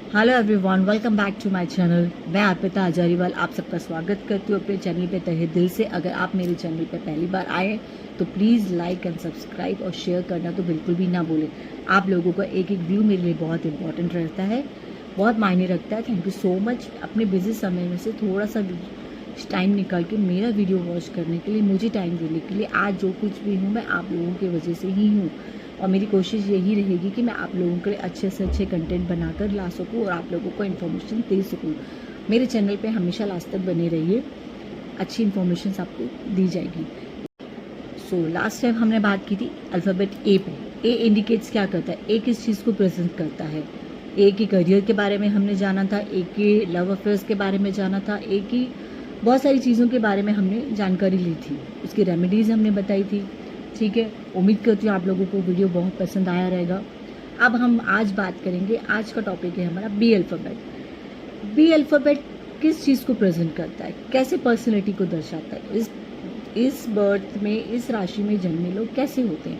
Hello everyone, welcome back to my channel. मैं अर्पिता हजारीवाल आप सबका स्वागत करती हूँ अपने चैनल पे तहे दिल से। अगर आप मेरे चैनल पे पहली बार आए तो प्लीज़ लाइक एंड सब्सक्राइब और शेयर करना तो बिल्कुल भी ना भूलें। आप लोगों का एक एक व्यू मेरे लिए बहुत इंपॉर्टेंट रहता है, बहुत मायने रखता है। थैंक यू सो मच अपने बिजी समय में से थोड़ा सा टाइम निकाल के मेरा वीडियो वॉच करने के लिए, मुझे टाइम देने के लिए। आज जो कुछ भी हूँ मैं आप लोगों की वजह से ही हूँ और मेरी कोशिश यही रहेगी कि मैं आप लोगों के लिए अच्छे से अच्छे कंटेंट बनाकर ला सकूं और आप लोगों को इन्फॉर्मेशन दे सकूं। मेरे चैनल पे हमेशा लास्ट तक बने रहिए, अच्छी इन्फॉर्मेशन आपको दी जाएगी। सो लास्ट टाइम हमने बात की थी अल्फ़ाबेट ए पे। ए इंडिकेट्स क्या करता है, ए किस चीज़ को प्रेजेंट करता है। ए के करियर के बारे में हमने जाना था, ए के लव अफेयर्स के बारे में जाना था, ए की बहुत सारी चीज़ों के बारे में हमने जानकारी ली थी, उसकी रेमेडीज़ हमने बताई थी। ठीक है, उम्मीद करती हूँ आप लोगों को वीडियो बहुत पसंद आया रहेगा। अब हम आज बात करेंगे, आज का टॉपिक है हमारा बी अल्फ़ाबेट। बी अल्फ़ाबेट किस चीज़ को प्रेजेंट करता है, कैसे पर्सनैलिटी को दर्शाता है। इस बर्थ में, इस राशि में जन्मे लोग कैसे होते हैं।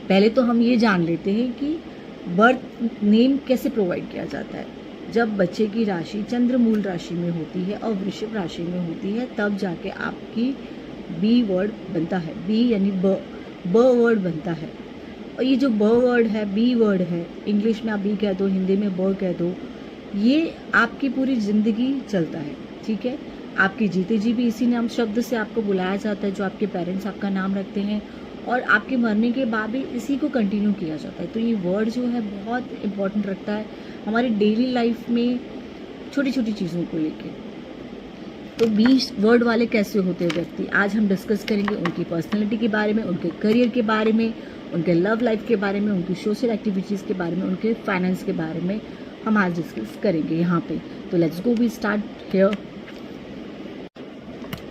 पहले तो हम ये जान लेते हैं कि बर्थ नेम कैसे प्रोवाइड किया जाता है। जब बच्चे की राशि चंद्रमूल राशि में होती है और वृषभ राशि में होती है, तब जाके आपकी बी वर्ड बनता है। बी यानी ब वर्ड बनता है। और ये जो ब वर्ड है, बी वर्ड है, इंग्लिश में आप बी कह दो, हिंदी में ब कह दो, ये आपकी पूरी ज़िंदगी चलता है। ठीक है, आपके जीते जी भी इसी नाम शब्द से आपको बुलाया जाता है, जो आपके पेरेंट्स आपका नाम रखते हैं, और आपके मरने के बाद भी इसी को कंटिन्यू किया जाता है। तो ये वर्ड जो है बहुत इम्पोर्टेंट रखता है हमारी डेली लाइफ में, छोटी छोटी चीज़ों को लेके। तो 20 वर्ड वाले कैसे होते हैं व्यक्ति, आज हम डिस्कस करेंगे उनकी पर्सनैलिटी के बारे में, उनके करियर के बारे में, उनके लव लाइफ के बारे में, उनकी सोशल एक्टिविटीज़ के बारे में, उनके फाइनेंस के बारे में हम आज डिस्कस करेंगे यहाँ पे। तो let's go, we start here.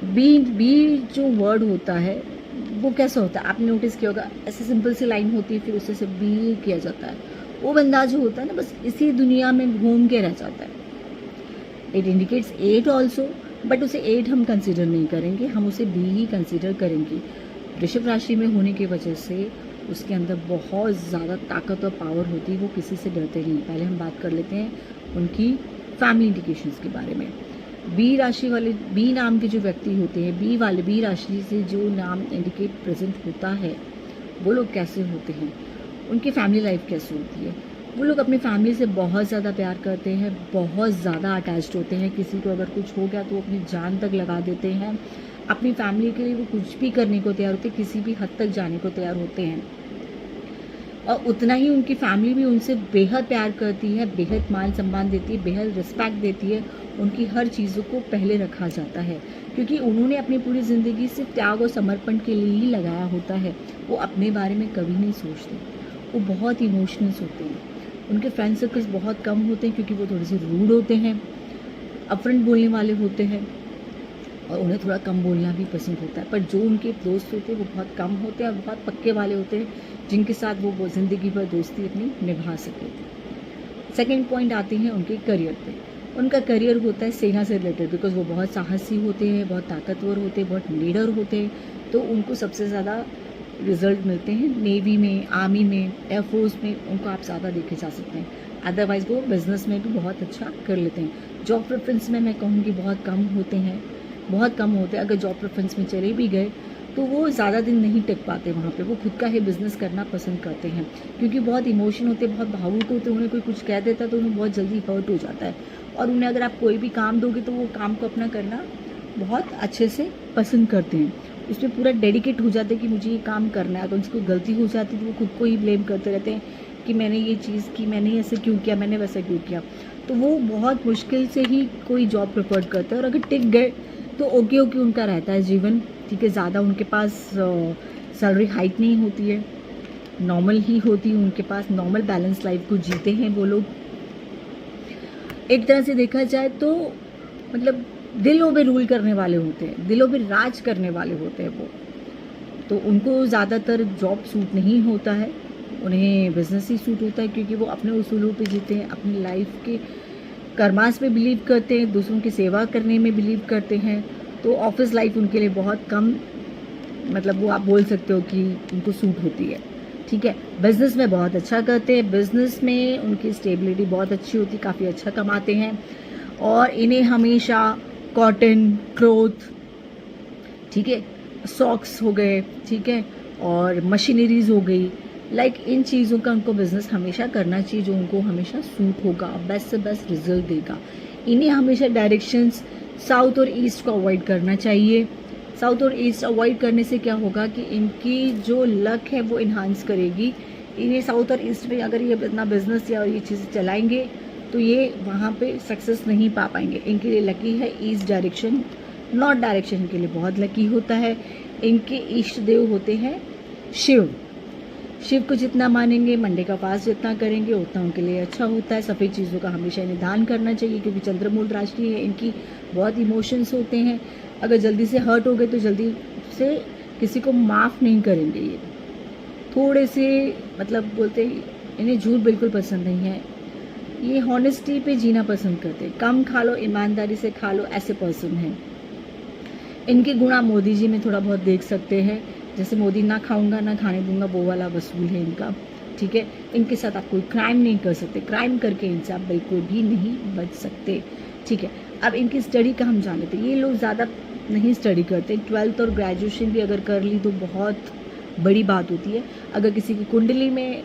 B जो वर्ड होता है वो कैसा होता है, आपने नोटिस किया होगा, ऐसे सिंपल सी लाइन होती है, फिर उससे से बी किया जाता है। वो बंदा जो होता है ना, बस इसी दुनिया में घूम के रह जाता है। इट इंडिकेट्स 8 ऑल्सो, बट उसे 8 हम कंसिडर नहीं करेंगे, हम उसे बी ही कंसिडर करेंगे। वृषभ राशि में होने की वजह से उसके अंदर बहुत ज़्यादा ताकत और पावर होती है, वो किसी से डरते नहीं। पहले हम बात कर लेते हैं उनकी फैमिली इंडिकेशंस के बारे में। बी राशि वाले, बी नाम के जो व्यक्ति होते हैं, बी राशि से जो नाम इंडिकेट प्रेजेंट होता है, वो लोग कैसे होते हैं, उनकी फैमिली लाइफ कैसे होती है। वो लोग अपनी फैमिली से बहुत ज़्यादा प्यार करते हैं, बहुत ज़्यादा अटैच्ड होते हैं। किसी को अगर कुछ हो गया तो वो अपनी जान तक लगा देते हैं। अपनी फैमिली के लिए वो कुछ भी करने को तैयार होते हैं, किसी भी हद तक जाने को तैयार होते हैं। और उतना ही उनकी फैमिली भी उनसे बेहद प्यार करती है, बेहद मान सम्मान देती है, बेहद रिस्पेक्ट देती है। उनकी हर चीज़ों को पहले रखा जाता है, क्योंकि उन्होंने अपनी पूरी ज़िंदगी सिर्फ त्याग और समर्पण के लिए ही लगाया होता है। वो अपने बारे में कभी नहीं सोचते, वो बहुत इमोशनल्स होते हैं। उनके फ्रेंड सर्कल्स बहुत कम होते हैं, क्योंकि वो थोड़े से रूड होते हैं, अपफ्रंट बोलने वाले होते हैं, और उन्हें थोड़ा कम बोलना भी पसंद होता है। पर जो उनके दोस्त होते हैं वो बहुत कम होते हैं और बहुत पक्के वाले होते हैं, जिनके साथ वो ज़िंदगी भर दोस्ती अपनी निभा सके। सेकेंड पॉइंट आते हैं उनके करियर पे। उनका करियर होता है सेना से रिलेटेड, बिकॉज वो बहुत साहसी होते हैं, बहुत ताकतवर होते हैं, बहुत लीडर होते हैं। तो उनको सबसे ज़्यादा रिजल्ट मिलते हैं नेवी में, आर्मी में, एयरफोर्स में, उनको आप ज़्यादा देखे जा सकते हैं। अदरवाइज़ वो बिज़नेस में भी बहुत अच्छा कर लेते हैं। जॉब प्रेफरेंस में मैं कहूँगी बहुत कम होते हैं, बहुत कम होते हैं। अगर जॉब प्रेफरेंस में चले भी गए तो वो ज़्यादा दिन नहीं टिक पाते वहाँ पे। वो खुद का ही बिज़नेस करना पसंद करते हैं, क्योंकि बहुत इमोशन होते हैं, बहुत भावुक होते हैं। उन्हें कोई कुछ कह देता है तो उन्हें बहुत जल्दी हर्ट हो जाता है, और उन्हें अगर आप कोई भी काम दोगे तो वो काम को अपना करना बहुत अच्छे से पसंद करते हैं। उसमें पूरा डेडिकेट हो जाते हैं कि मुझे ये काम करना है। अगर उनको गलती हो जाती है तो वो खुद को ही ब्लेम करते रहते हैं कि मैंने ये चीज़ की, मैंने ऐसे क्यों किया, मैंने वैसा क्यों किया। तो वो बहुत मुश्किल से ही कोई जॉब प्रेफर करते हैं, और अगर टिक गए तो ओके उनका रहता है जीवन। ठीक है, ज़्यादा उनके पास सैलरी हाइक नहीं होती है, नॉर्मल ही होती है उनके पास, नॉर्मल बैलेंस लाइफ को जीते हैं वो लोग। एक तरह से देखा जाए तो मतलब दिलों पे रूल करने वाले होते हैं, दिलों पे राज करने वाले होते हैं वो। तो उनको ज़्यादातर जॉब सूट नहीं होता है, उन्हें बिजनेस ही सूट होता है, क्योंकि वो अपने उसूलों पे जीते हैं, अपनी लाइफ के कर्मास में बिलीव करते हैं, दूसरों की सेवा करने में बिलीव करते हैं। तो ऑफिस लाइफ उनके लिए बहुत कम, मतलब वो आप बोल सकते हो कि उनको सूट होती है। ठीक है। बिजनेस में बहुत अच्छा करते हैं, बिजनेस में उनकी स्टेबिलिटी बहुत अच्छी होती, काफ़ी अच्छा कमाते हैं। और इन्हें हमेशा कॉटन, क्लॉथ, ठीक है, सॉक्स हो गए, ठीक है, और मशीनरीज हो गई, लाइक इन चीज़ों का उनको बिजनेस हमेशा करना चाहिए जो उनको हमेशा सूट होगा, बेस्ट से बेस्ट रिजल्ट देगा। इन्हें हमेशा डायरेक्शंस साउथ और ईस्ट को अवॉइड करना चाहिए। साउथ और ईस्ट अवॉइड करने से क्या होगा कि इनकी जो लक है वो इन्हांस करेगी। इन्हें साउथ और ईस्ट में अगर ये अपना बिजनेस या ये चीज़ें चलाएंगे तो ये वहाँ पे सक्सेस नहीं पा पाएंगे। इनके लिए लकी है ईस्ट डायरेक्शन, नॉर्थ डायरेक्शन के लिए बहुत लकी होता है। इनके इष्ट देव होते हैं शिव। शिव को जितना मानेंगे, मंडे का फास्ट जितना करेंगे उतना उनके लिए अच्छा होता है। सफ़ेद चीज़ों का हमेशा इन्हें दान करना चाहिए क्योंकि चंद्रमूल राशि है इनकी, बहुत इमोशंस होते हैं। अगर जल्दी से हर्ट हो गए तो जल्दी से किसी को माफ़ नहीं करेंगे। ये थोड़े से मतलब बोलते इन्हें झूठ बिल्कुल पसंद नहीं है। ये हॉनेस्टी पे जीना पसंद करते हैं, कम खा लो, ईमानदारी से खा लो, ऐसे पर्सन हैं। इनके गुण आप मोदी जी में थोड़ा बहुत देख सकते हैं, जैसे मोदी ना खाऊंगा ना खाने दूंगा वो वाला वसूल है इनका, ठीक है। इनके साथ आप कोई क्राइम नहीं कर सकते, क्राइम करके इनसे आप बिल्कुल भी नहीं बच सकते, ठीक है। अब इनकी स्टडी का हम जान लेते हैं। ये लोग ज़्यादा नहीं स्टडी करते, 12th और ग्रेजुएशन भी अगर कर ली तो बहुत बड़ी बात होती है। अगर किसी की कुंडली में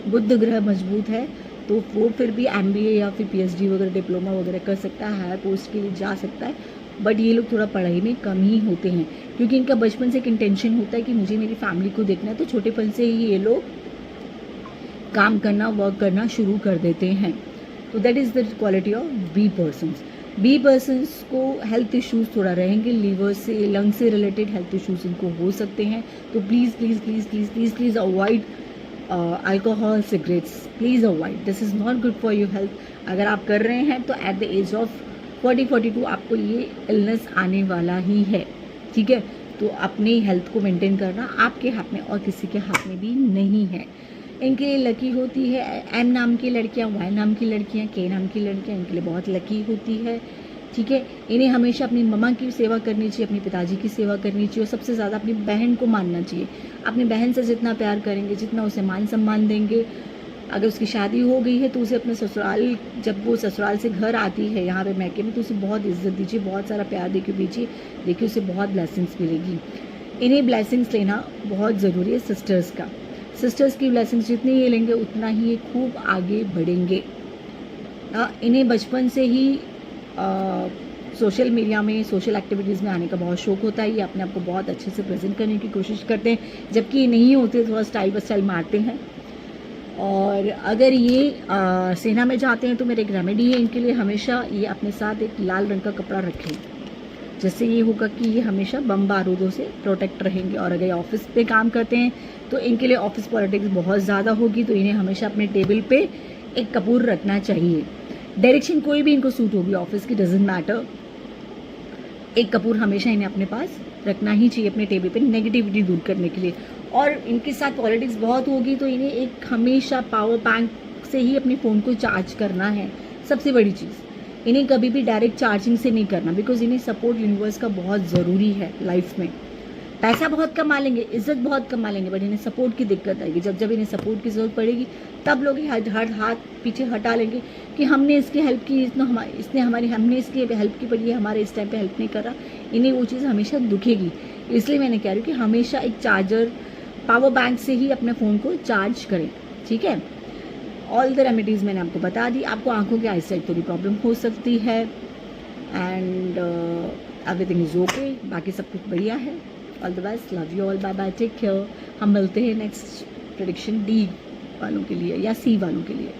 बुध ग्रह मजबूत है तो वो फिर भी MBA या फिर PhD वगैरह डिप्लोमा वगैरह कर सकता है, हायर पोस्ट के लिए जा सकता है। बट ये लोग थोड़ा पढ़ाई में कम ही होते हैं क्योंकि इनका बचपन से एक इंटेंशन होता है कि मुझे मेरी फैमिली को देखना है, तो छोटेपन से ही ये लोग काम करना, वर्क करना शुरू कर देते हैं। तो that is the quality of B persons. B persons को हेल्थ इश्यूज़ थोड़ा रहेंगे, लीवर से, लंग से रिलेटेड हेल्थ इश्यूज़ इनको हो सकते हैं। तो please please please please please please avoid alcohol, cigarettes, please avoid, this is not good for your health. अगर आप कर रहे हैं तो एट द एज ऑफ 40-42 आपको ये इलनेस आने वाला ही है, ठीक है। तो अपनी हेल्थ को मेंटेन करना आपके हाथ में और किसी के हाथ में भी नहीं है। इनके लिए लकी होती है M नाम की लड़कियां, Y नाम की लड़कियां, K नाम की लड़कियां, इनके लिए बहुत लकी होती है, ठीक है। इन्हें हमेशा अपनी मम्मा की सेवा करनी चाहिए, अपने पिताजी की सेवा करनी चाहिए और सबसे ज़्यादा अपनी बहन को मानना चाहिए। अपनी बहन से जितना प्यार करेंगे, जितना उसे मान सम्मान देंगे, अगर उसकी शादी हो गई है तो उसे अपने ससुराल, जब वो ससुराल से घर आती है यहाँ पे मैके में, तो उसे बहुत इज्जत दीजिए, बहुत सारा प्यार देके दीजिए, देखिए उसे बहुत ब्लेसिंग्स मिलेगी। इन्हें ब्लेसिंग्स लेना बहुत ज़रूरी है सिस्टर्स का। सिस्टर्स की ब्लेसिंग्स जितनी ये लेंगे उतना ही ये खूब आगे बढ़ेंगे। इन्हें बचपन से ही सोशल मीडिया में, सोशल एक्टिविटीज़ में आने का बहुत शौक होता है। ये अपने आप को बहुत अच्छे से प्रेजेंट करने की कोशिश करते हैं, जबकि ये नहीं होते, थोड़ा स्टाइल ब स्टाइल मारते हैं। और अगर ये सेना में जाते हैं तो मेरा एक रेमेडी है इनके लिए, हमेशा ये अपने साथ एक लाल रंग का कपड़ा रखें, जिससे ये होगा कि ये हमेशा बम बारूदों से प्रोटेक्ट रहेंगे। और अगर ये ऑफिस पे काम करते हैं तो इनके लिए ऑफिस पॉलिटिक्स बहुत ज़्यादा होगी, तो इन्हें हमेशा अपने टेबल पे एक कपूर रखना चाहिए। डायरेक्शन कोई भी इनको सूट होगी ऑफिस की, डजेंट मैटर, एक कपूर हमेशा इन्हें अपने पास रखना ही चाहिए अपने टेबल पे, नेगेटिविटी दूर करने के लिए। और इनके साथ पॉलिटिक्स बहुत होगी तो इन्हें एक हमेशा पावर बैंक से ही अपने फ़ोन को चार्ज करना है, सबसे बड़ी चीज़। इन्हें कभी भी डायरेक्ट चार्जिंग से नहीं करना, बिकॉज इन्हें सपोर्ट यूनिवर्स का बहुत ज़रूरी है लाइफ में। पैसा बहुत कमा लेंगे, इज्जत बहुत कमा लेंगे, बट इन्हें सपोर्ट की दिक्कत आएगी। जब जब इन्हें सपोर्ट की ज़रूरत पड़ेगी तब लोग हाथ पीछे हटा लेंगे कि हमने इसकी हेल्प की, हमने इसकी हेल्प की, पर ये हमारे इस टाइम पे हेल्प नहीं कर रहा। इन्हें वो चीज़ हमेशा दुखेगी। इसलिए मैंने कह रही हूँ कि हमेशा एक चार्जर, पावर बैंक से ही अपने फ़ोन को चार्ज करें, ठीक है। ऑल द रेमेडीज़ मैंने आपको बता दी। आपको आंखों के आई साइड थोड़ी प्रॉब्लम हो सकती है एंड एवरीथिंग इज़ ओके, बाकी सब कुछ बढ़िया है। All the best, love you all, bye bye, take care. हम मिलते हैं नेक्स्ट प्रेडिक्शन D वालों के लिए या C वालों के लिए।